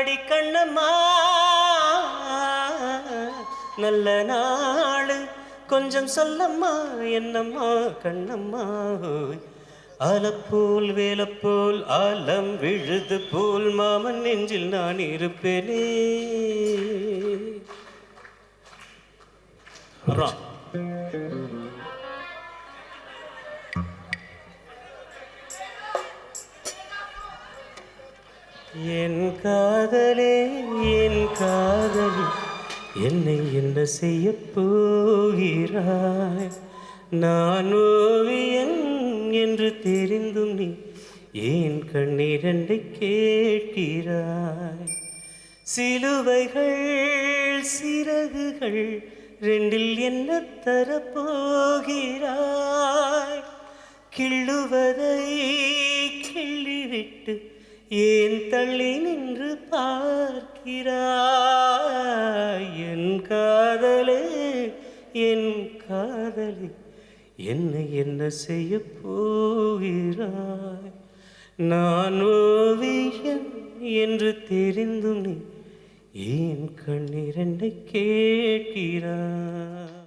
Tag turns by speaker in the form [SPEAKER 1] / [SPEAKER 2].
[SPEAKER 1] அடி கண்ணம்மா நல்ல நாளு கொஞ்சம் சொல்லம்மா என்னம்மா கண்ணம்மா ஆலப்போல் வேலப்போல் ஆலம் விழுது போல் மாமன் நெஞ்சில் நான் இருப்பேனே. என் காதலே என் காதலி என்னை என்ன செய்ய போகிறாய்? நான் ஓவியன் என்று தெரிந்தும் நீ ஏன் கண்ணீரண்டை கேட்கிறாய்? சிலுவைகள் சிறகுகள் ரெண்டில் என்ன தரப்போகிறாய்? கிள்ளுவதை கிள்ளிவிட்டு ஏன் தள்ளி நின்று பார்க்கிறாய்? என் காதலே என் காதலி என்னை என்ன செய்ய போகிறாய்? நான் ஓவியன் என்று தெரிந்தும் நீ ஏன் கண்ணீரண்டை கேட்கிறாய்?